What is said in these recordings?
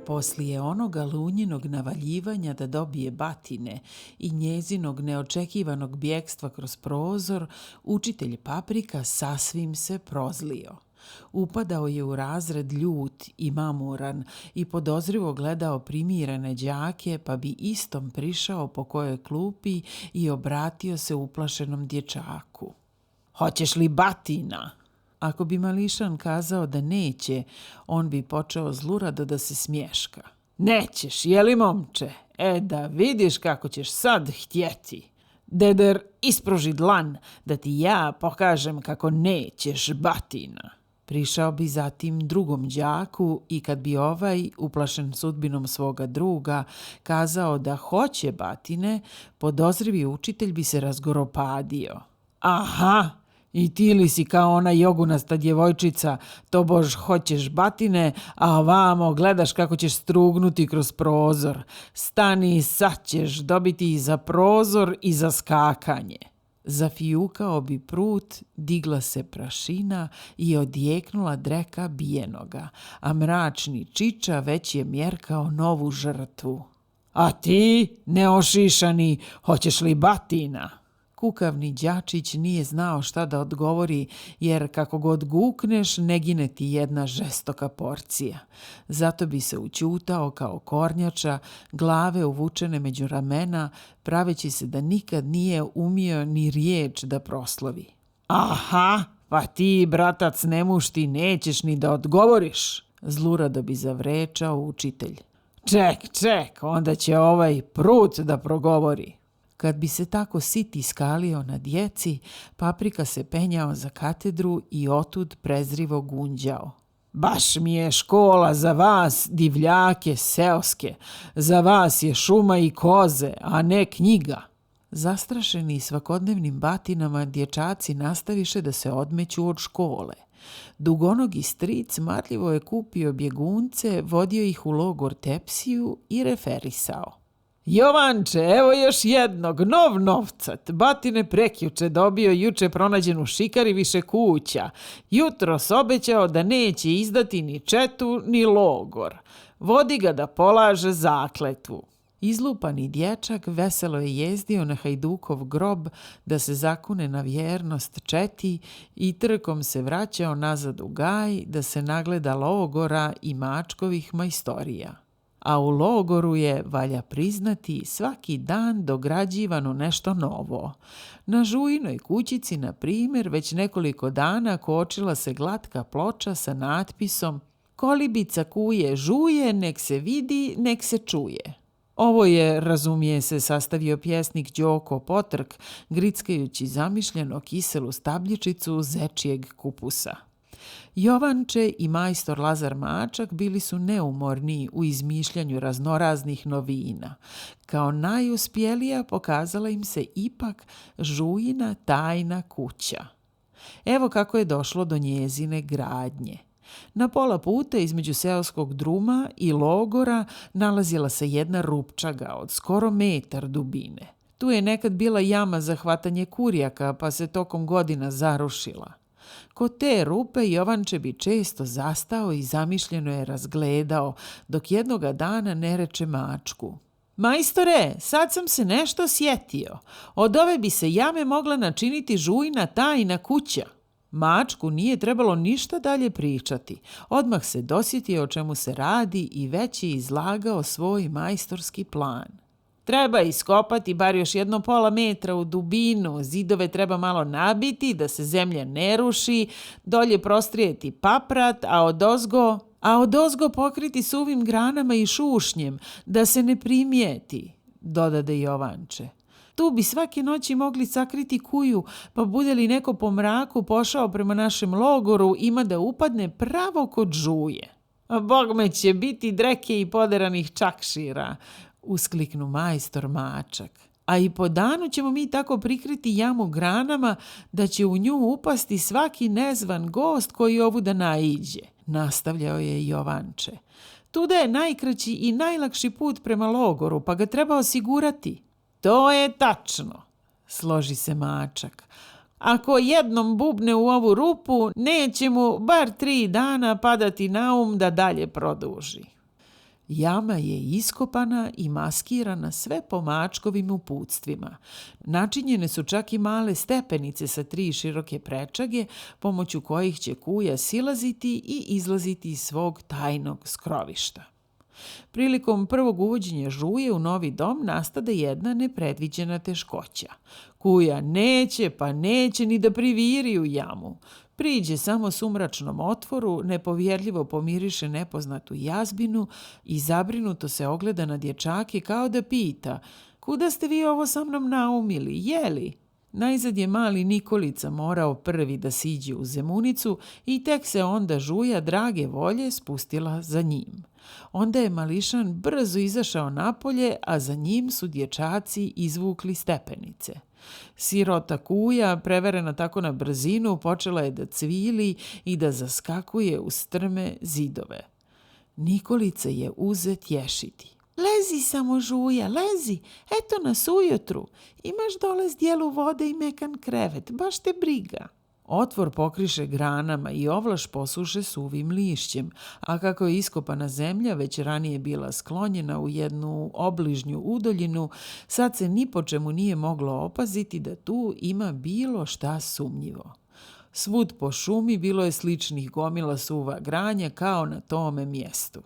Poslije onoga Lunjinog navaljivanja da dobije batine i njezinog neočekivanog bjekstva kroz prozor, učitelj Paprika sasvim se prozlio. Upadao je u razred ljut i mamuran i podozrivo gledao primirene đake, pa bi istom prišao po kojoj klupi i obratio se uplašenom dječaku. "Hoćeš li batina?" Ako bi mališan kazao da neće, on bi počeo zlurado da se smješka. "Nećeš, je li, momče? Da vidiš kako ćeš sad htjeti. Deder, ispruži dlan da ti ja pokažem kako nećeš batina." Prišao bi zatim drugom đaku i kad bi ovaj, uplašen sudbinom svoga druga, kazao da hoće batine, podozrivi učitelj bi se razgoropadio. "Aha, i ti li si kao ona jogunasta djevojčica, tobož hoćeš batine, a ovamo gledaš kako ćeš strugnuti kroz prozor. Stani, sad ćeš dobiti i za prozor i za skakanje." Zafijukao bi prut, digla se prašina i odjeknula dreka bijenoga, a mračni Čiča već je mjerkao novu žrtvu. "A ti, neošišani, hoćeš li batina?" Kukavni đačić nije znao šta da odgovori, jer kako god gukneš, ne gine ti jedna žestoka porcija. Zato bi se ućutao kao kornjača, glave uvučene među ramena, praveći se da nikad nije umio ni riječ da proslovi. "Aha, pa ti, bratac nemušti, nećeš ni da odgovoriš," zlurado bi zavrečao učitelj. Ček, onda će ovaj prut da progovori." Kad bi se tako sit iskalio na djeci, Paprika se penjao za katedru i otud prezrivo gunđao. "Baš mi je škola za vas, divljake seoske. Za vas je šuma i koze, a ne knjiga." Zastrašeni svakodnevnim batinama, dječaci nastaviše da se odmeću od škole. Dugonogi stric marljivo je kupio bjegunce, vodio ih u logor Tepsiju i referisao. "Jovanče, evo još jednog, nov novcat. Batine prekjuče dobio, juče pronađen u šikari više kuća. Jutros obećao da neće izdati ni četu, ni logor. Vodi ga da polaže zakletvu." Izlupani dječak veselo je jezdio na Hajdukov grob da se zakune na vjernost četi i trkom se vraćao nazad u gaj da se nagleda logora i mačkovih majstorija. A u logoru je, valja priznati, svaki dan dograđivano nešto novo. Na Žujinoj kućici, na primjer, već nekoliko dana kočila se glatka ploča sa natpisom "Kolibica kuje žuje, nek se vidi, nek se čuje." Ovo je, razumije se, sastavio pjesnik Đoko Potrk, grickajući zamišljeno kiselu stabljičicu zečijeg kupusa. Jovanče i majstor Lazar Mačak bili su neumorni u izmišljanju raznoraznih novina. Kao najuspjelija pokazala im se ipak Žujina tajna kuća. Evo kako je došlo do njezine gradnje. Na pola puta između seoskog druma i logora nalazila se jedna rupčaga od skoro metar dubine. Tu je nekad bila jama za hvatanje kurjaka, pa se tokom godina zarušila. Kod te rupe Jovanče bi često zastao i zamišljeno je razgledao, dok jednoga dana ne reče mačku: "Majstore, sad sam se nešto sjetio. Od ove bi se jame mogla načiniti Žujina tajna kuća." Mačku nije trebalo ništa dalje pričati. Odmah se dosjetio o čemu se radi i već je izlagao svoj majstorski plan. "Treba iskopati bar još jedno pola metra u dubinu, zidove treba malo nabiti da se zemlja ne ruši, dolje prostrijeti paprat, a odozgo pokriti suvim granama i šušnjem, da se ne primijeti," dodade Jovanče. "Tu bi svake noći mogli sakriti kuju, pa bude li neko po mraku pošao prema našem logoru, ima da upadne pravo kod Žuje." "Bogme će biti dreke i poderanih čakšira," uskliknu majstor Mačak. "A i po danu ćemo mi tako prikriti jamu granama da će u nju upasti svaki nezvan gost koji ovuda naiđe," nastavljao je Jovanče. "Tuda je najkraći i najlakši put prema logoru, pa ga treba osigurati." "To je tačno," složi se Mačak. "Ako jednom bubne u ovu rupu, neće mu bar 3 dana padati na um da dalje produži." Jama je iskopana i maskirana sve po mačkovim uputstvima. Načinjene su čak i male stepenice sa 3 široke prečage, pomoću kojih će kuja silaziti i izlaziti iz svog tajnog skrovišta. Prilikom prvog uvođenja žuje u novi dom nastade jedna nepredviđena teškoća. Kuja neće ni da priviri u jamu. Priđe samo sumračnom otvoru, nepovjerljivo pomiriše nepoznatu jazbinu i zabrinuto se ogleda na dječake kao da pita: kuda ste vi ovo sa mnom naumili, jeli? Najzad je mali Nikolica morao prvi da siđe u Zemunicu i tek se onda žuja drage volje spustila za njim. Onda je mališan brzo izašao napolje, a za njim su dječaci izvukli stepenice. Sirota kuja, preverena tako na brzinu, počela je da cvili i da zaskakuje u strme zidove. Nikolica je uzet ješiti. Lezi samo žuja, lezi, eto nas ujutru. Imaš dole zdjelu vode i mekan krevet, baš te briga. Otvor pokriše granama i ovlaš posuše suvim lišćem, a kako je iskopana zemlja već ranije bila sklonjena u jednu obližnju udoljinu, sad se ni po čemu nije moglo opaziti da tu ima bilo šta sumnjivo. Svud po šumi bilo je sličnih gomila suva granja kao na tome mjestu.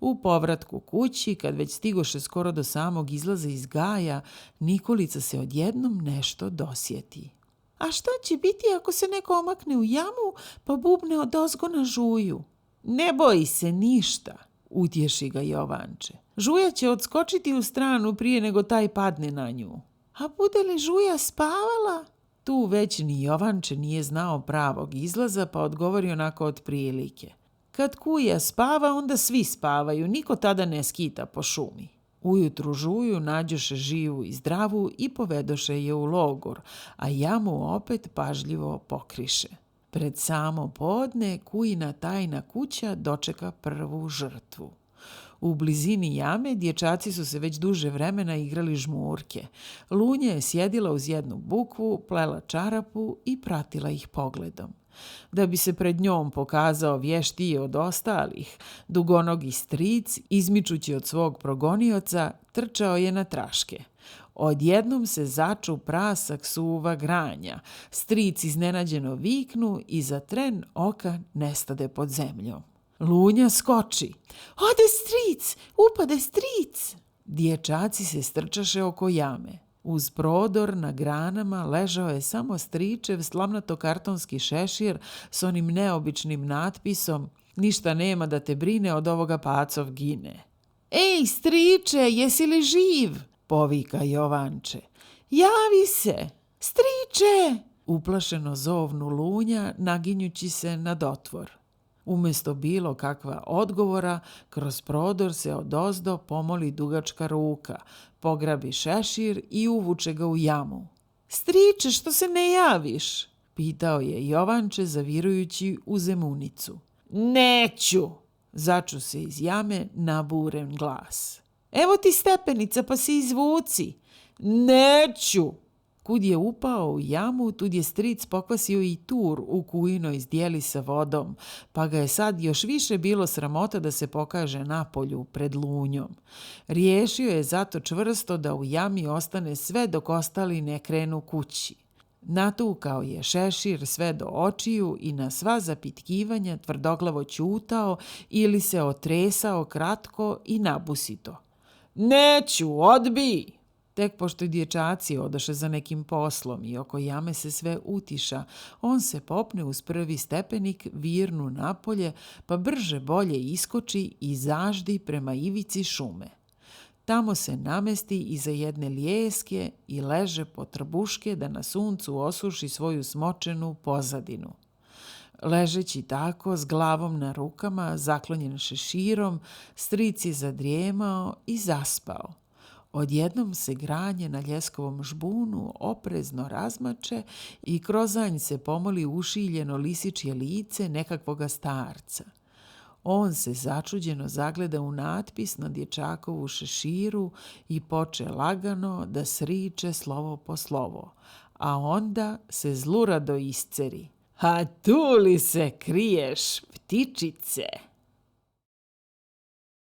U povratku kući, kad već stigoše skoro do samog izlaza iz gaja, Nikolica se odjednom nešto dosjeti. A šta će biti ako se neko omakne u jamu pa bubne odozgo na žuju? Ne boji se ništa, utješi ga Jovanče. Žuja će odskočiti u stranu prije nego taj padne na nju. A bude li žuja spavala? Tu već ni Jovanče nije znao pravog izlaza pa odgovori onako otprilike. Kad kuja spava, onda svi spavaju, niko tada ne skita po šumi. Ujutru žuju nađoše živu i zdravu i povedoše je u logor, a jamu opet pažljivo pokriše. Pred samo podne kujina tajna kuća dočeka prvu žrtvu. U blizini jame dječaci su se već duže vremena igrali žmurke. Lunja je sjedila uz jednu bukvu, plela čarapu i pratila ih pogledom. Da bi se pred njom pokazao vještiji od ostalih, dugonogi stric, izmičući od svog progonioca, trčao je na traške. Odjednom se začu prasak suva granja, stric iznenađeno viknu i za tren oka nestade pod zemljom. Lunja skoči. Ode stric, upade stric! Dječaci se strčaše oko jame. Uz prodor na granama ležao je samo stričev slamnato-kartonski šešir s onim neobičnim natpisom: ništa nema da te brine, od ovoga pacov gine. Ej, striče, jesi li živ? Povika Jovanče. Javi se! Striče! Uplašeno zovnu Lunja, naginjući se nad otvor. Umjesto bilo kakva odgovora, kroz prodor se odozdo pomoli dugačka ruka, pograbi šešir i uvuče ga u jamu. Striče, što se ne javiš? Pitao je Jovanče zavirujući u Zemunicu. Neću, začu se iz jame naburen glas. Evo ti stepenica pa se izvuci. Neću. Kud je upao u jamu, tud je stric pokvasio i tur u kujinoj zdjeli sa vodom, pa ga je sad još više bilo sramota da se pokaže napolju pred Lunjom. Riješio je zato čvrsto da u jami ostane sve dok ostali ne krenu kući. Natukao je šešir sve do očiju i na sva zapitkivanja tvrdoglavo ćutao ili se otresao kratko i nabusito. Neću, odbij! Tek pošto dječaci odoše za nekim poslom i oko jame se sve utiša, on se popne uz prvi stepenik, virnu napolje, pa brže bolje iskoči i zaždi prema ivici šume. Tamo se namesti iza jedne lijeske i leže po trbuške da na suncu osuši svoju smočenu pozadinu. Ležeći tako, s glavom na rukama, zaklonjen šeširom, stric je zadrijemao i zaspao. Odjednom se granje na ljeskovom žbunu oprezno razmače i krozanj se pomoli ušiljeno lisičje lice nekakvoga starca. On se začuđeno zagleda u natpis na dječakovu šeširu i poče lagano da sriče slovo po slovo, a onda se zlurado isceri. A tu li se kriješ, ptičice?